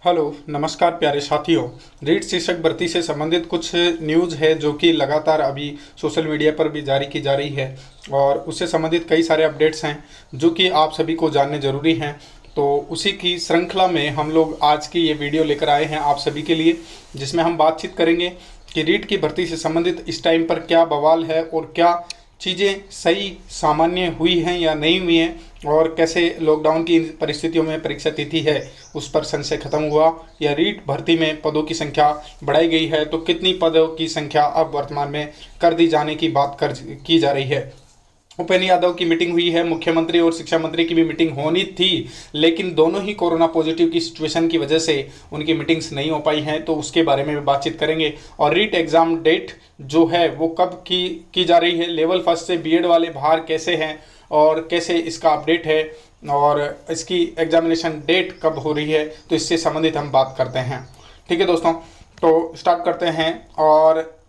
Hello नमस्कार प्यारे साथियों। रीट शिक्षक भर्ती से संबंधित कुछ न्यूज़ है जो कि लगातार अभी सोशल मीडिया पर भी जारी की जा रही है और उससे संबंधित कई सारे अपडेट्स हैं जो कि आप सभी को जानने ज़रूरी हैं। तो उसी की श्रृंखला में हम लोग आज की ये वीडियो लेकर आए हैं आप सभी के लिए, जिसमें हम बातचीत करेंगे कि रीट की भर्ती से संबंधित इस टाइम पर क्या बवाल है और क्या चीज़ें सही सामान्य हुई हैं या नहीं हुई हैं, और कैसे लॉकडाउन की परिस्थितियों में परीक्षा तिथि है उस पर संशय खत्म हुआ, या रीट भर्ती में पदों की संख्या बढ़ाई गई है तो कितनी पदों की संख्या अब वर्तमान में कर दी जाने की बात की जा रही है। उपेंद्र यादव की मीटिंग हुई है, मुख्यमंत्री और शिक्षा मंत्री की भी मीटिंग होनी थी, लेकिन दोनों ही कोरोना पॉजिटिव की सिचुएशन की वजह से उनकी मीटिंग्स नहीं हो पाई हैं, तो उसके बारे में भी बातचीत करेंगे। और रीट एग्ज़ाम डेट जो है वो कब की जा रही है, लेवल फर्स्ट से बीएड वाले बाहर कैसे हैं और कैसे इसका अपडेट है, और इसकी एग्जामिनेशन डेट कब हो रही है, तो इससे संबंधित हम बात करते हैं। ठीक है दोस्तों, तो स्टार्ट करते हैं। और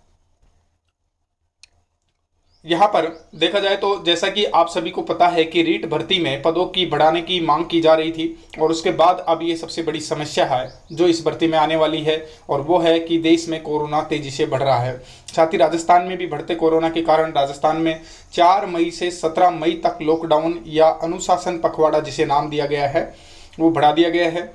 यहाँ पर देखा जाए तो जैसा कि आप सभी को पता है कि रीट भर्ती में पदों की बढ़ाने की मांग की जा रही थी, और उसके बाद अब ये सबसे बड़ी समस्या है जो इस भर्ती में आने वाली है, और वो है कि देश में कोरोना तेजी से बढ़ रहा है। साथ ही राजस्थान में भी बढ़ते कोरोना के कारण राजस्थान में 4 मई से 17 मई तक लॉकडाउन या अनुशासन पखवाड़ा जिसे नाम दिया गया है वो बढ़ा दिया गया है।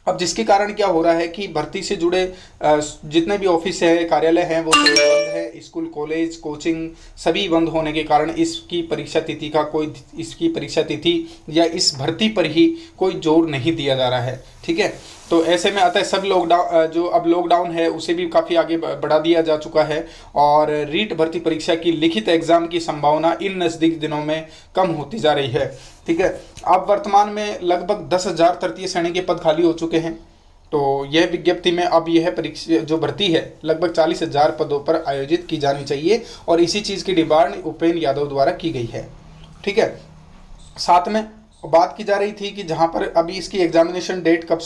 अब जिसके कारण क्या हो रहा है कि भर्ती से जुड़े जितने भी ऑफिस है, कार्यालय हैं, वो सभी बंद है। स्कूल, कॉलेज, कोचिंग सभी बंद होने के कारण इसकी परीक्षा तिथि या इस भर्ती पर ही कोई जोर नहीं दिया जा रहा है। ठीक है, तो ऐसे में अतः सब लॉकडाउन है उसे भी काफ़ी आगे बढ़ा दिया जा चुका है, और रीट भर्ती परीक्षा की लिखित एग्जाम की संभावना इन नज़दीक दिनों में कम होती जा रही है। ठीक है, अब वर्तमान में लगभग 10,000 तृतीय श्रेणी के पद खाली हो चुके हैं। तो यह विज्ञप्ति में अब यह परीक्षा जो भर्ती है लगभग 40,000 पदों पर आयोजित की जानी चाहिए, और इसी चीज़ की डिमांड उपेंद्र यादव द्वारा की गई है। ठीक है, साथ में बात की जा रही थी कि जहां पर अभी इसकी एग्जामिनेशन डेट कब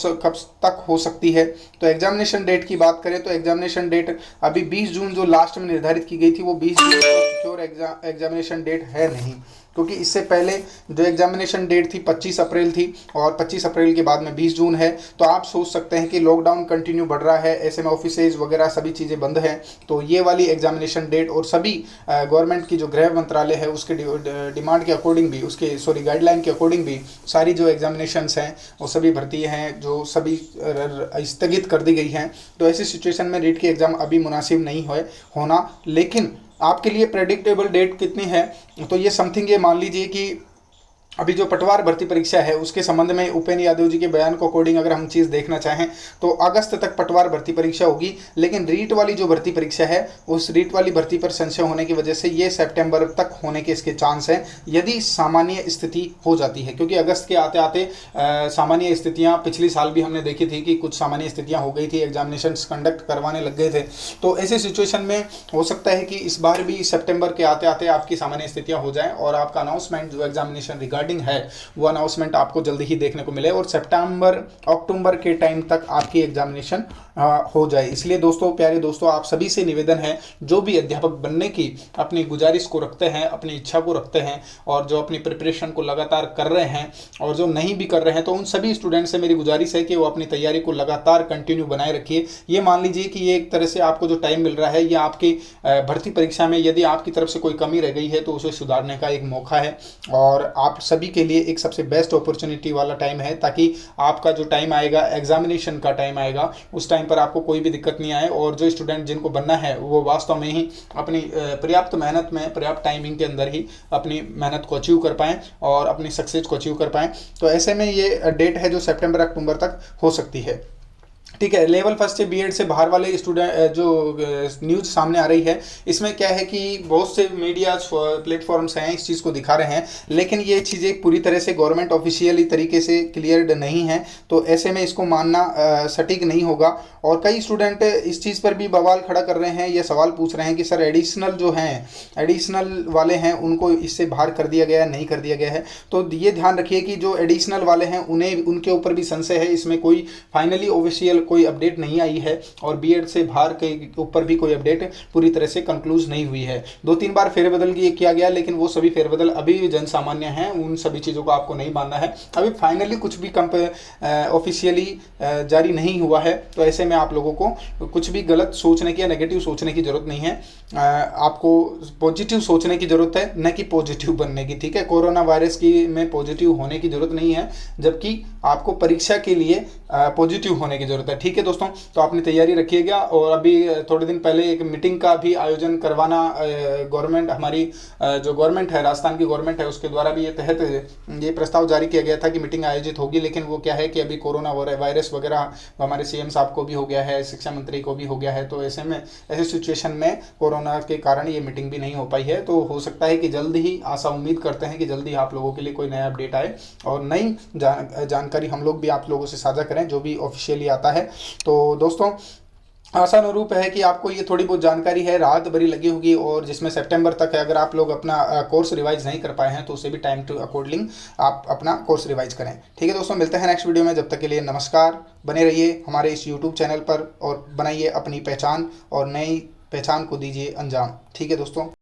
तक हो सकती है। तो एग्जामिनेशन डेट की बात करें तो एग्जामिनेशन डेट अभी 20 जून जो लास्ट में निर्धारित की गई थी वो 20 जून सिक्योर एग्जामिनेशन डेट है नहीं, क्योंकि इससे पहले जो एग्जामिनेशन डेट थी 25 अप्रैल थी, और 25 अप्रैल के बाद में 20 जून है। तो आप सोच सकते हैं कि लॉकडाउन कंटिन्यू बढ़ रहा है, ऐसे में ऑफिसेज वगैरह सभी चीज़ें बंद हैं, तो ये वाली एग्जामिनेशन डेट और सभी गवर्नमेंट की जो गृह मंत्रालय है उसके डिमांड के अकॉर्डिंग भी, उसके गाइडलाइन के अकॉर्डिंग भी सारी जो एग्जामिनेशंस हैं वो सभी भर्ती हैं जो सभी स्थगित कर दी गई हैं। तो ऐसी सिचुएशन में रीट की एग्ज़ाम अभी मुनासिब नहीं होना। लेकिन आपके लिए प्रेडिक्टेबल डेट कितनी है, तो ये समथिंग ये मान लीजिए कि अभी जो पटवार भर्ती परीक्षा है उसके संबंध में उपेंद्र यादव जी के बयान को अकॉर्डिंग अगर हम चीज़ देखना चाहें तो अगस्त तक पटवार भर्ती परीक्षा होगी, लेकिन रीट वाली जो भर्ती परीक्षा है उस रीट वाली भर्ती पर संशय होने की वजह से ये सितंबर तक होने के इसके चांस हैं, यदि सामान्य स्थिति हो जाती है। क्योंकि अगस्त के आते आते सामान्य स्थितियाँ पिछली साल भी हमने देखी थी कि कुछ सामान्य स्थितियाँ हो गई थी, एग्जामिनेशन कंडक्ट करवाने लग गए थे। तो ऐसे सिचुएशन में हो सकता है कि इस बार भी सितंबर के आते आते आपकी सामान्य स्थितियाँ हो जाएँ और आपका अनाउंसमेंट जो एग्जामिनेशन रिगार्डिंग है वो अनाउंसमेंट आपको जल्दी ही देखने को मिले, और सितंबर अक्टूबर के टाइम तक आपकी एग्जामिनेशन हो जाए। इसलिए दोस्तों, प्यारे दोस्तों, आप सभी से निवेदन है, जो भी अध्यापक बनने की अपनी गुजारिश को रखते हैं, अपनी इच्छा को रखते हैं, और जो अपनी प्रिपरेशन को लगातार कर रहे हैं और जो नहीं भी कर रहे हैं, तो उन सभी स्टूडेंट से मेरी गुजारिश है कि वो अपनी तैयारी को लगातार कंटिन्यू बनाए रखिए। ये मान लीजिए कि ये एक तरह से आपको जो टाइम मिल रहा है ये आपकी भर्ती परीक्षा में यदि आपकी तरफ से कोई कमी रह गई है तो उसे सुधारने का एक मौका है, और आप सभी के लिए एक सबसे बेस्ट अपॉर्चुनिटी वाला टाइम है, ताकि आपका जो टाइम आएगा, एग्जामिनेशन का टाइम आएगा, उस टाइम पर आपको कोई भी दिक्कत नहीं आए, और जो स्टूडेंट जिनको बनना है वो वास्तव में ही अपनी पर्याप्त मेहनत में, पर्याप्त टाइमिंग के अंदर ही अपनी मेहनत को अचीव कर पाएँ और अपनी सक्सेस को अचीव कर पाएँ। तो ऐसे में ये डेट है जो सितंबर अक्टूबर तक हो सकती है। ठीक है, लेवल फर्स्ट से बीएड से बाहर वाले स्टूडेंट जो न्यूज़ सामने आ रही है, इसमें क्या है कि बहुत से मीडिया प्लेटफॉर्म्स हैं इस चीज़ को दिखा रहे हैं, लेकिन ये चीज़ें पूरी तरह से गवर्नमेंट ऑफिशियली तरीके से क्लियर्ड नहीं है, तो ऐसे में इसको मानना सटीक नहीं होगा। और कई स्टूडेंट इस चीज़ पर भी बवाल खड़ा कर रहे हैं, ये सवाल पूछ रहे हैं कि सर एडिशनल वाले हैं उनको इससे बाहर कर दिया गया है, नहीं कर दिया गया है। तो ये ध्यान रखिए कि जो एडिशनल वाले हैं उनके ऊपर भी संशय है, इसमें कोई फाइनली ऑफिशियल कोई अपडेट नहीं आई है और बीएड से बाहर के ऊपर भी कोई अपडेट पूरी तरह से कंक्लूज नहीं हुई है। 2-3 बार फेरबदल किया गया, लेकिन वो सभी फेरबदल अभी भी जन सामान्य हैं, उन सभी चीज़ों को आपको नहीं मानना है। अभी फाइनली कुछ भी ऑफिशियली जारी नहीं हुआ है, तो ऐसे में आप लोगों को कुछ भी गलत सोचने की या नेगेटिव सोचने की जरूरत नहीं है। आपको पॉजिटिव सोचने की जरूरत है, न कि पॉजिटिव बनने की। ठीक है, कोरोना वायरस की में पॉजिटिव होने की जरूरत नहीं है, जबकि आपको परीक्षा के लिए पॉजिटिव होने की जरूरत है। ठीक है दोस्तों, तो अपनी तैयारी रखिएगा। और अभी थोड़े दिन पहले एक मीटिंग का भी आयोजन करवाना गवर्नमेंट, हमारी जो गवर्नमेंट है, राजस्थान की गवर्नमेंट है, उसके द्वारा भी ये प्रस्ताव जारी किया गया था कि मीटिंग आयोजित होगी। लेकिन वो क्या है कि अभी कोरोना वायरस वगैरह हमारे सीएम साहब को भी हो गया है, शिक्षा मंत्री को भी हो गया है, तो ऐसे सिचुएशन में कोरोना के कारण ये मीटिंग भी नहीं हो पाई है। तो हो सकता है कि जल्द ही, आशा उम्मीद करते हैं कि जल्दी आप लोगों के लिए कोई नया अपडेट आए और नई जानकारी हम लोग भी आप लोगों से साझा करें जो भी ऑफिशियली आता है। तो दोस्तों, आशा अनुरूप है कि आपको ये थोड़ी बहुत जानकारी है राहत भरी लगी होगी, और जिसमें सितंबर तक है, अगर आप लोग अपना कोर्स रिवाइज नहीं कर पाए हैं तो उसे भी टाइम टू अकॉर्डिंग आप अपना कोर्स रिवाइज करें। ठीक है दोस्तों, मिलते हैं नेक्स्ट वीडियो में। जब तक के लिए नमस्कार। बने रहिए हमारे इस यूट्यूब चैनल पर और बनाइए अपनी पहचान और नई पहचान को दीजिए अंजाम। ठीक है दोस्तों।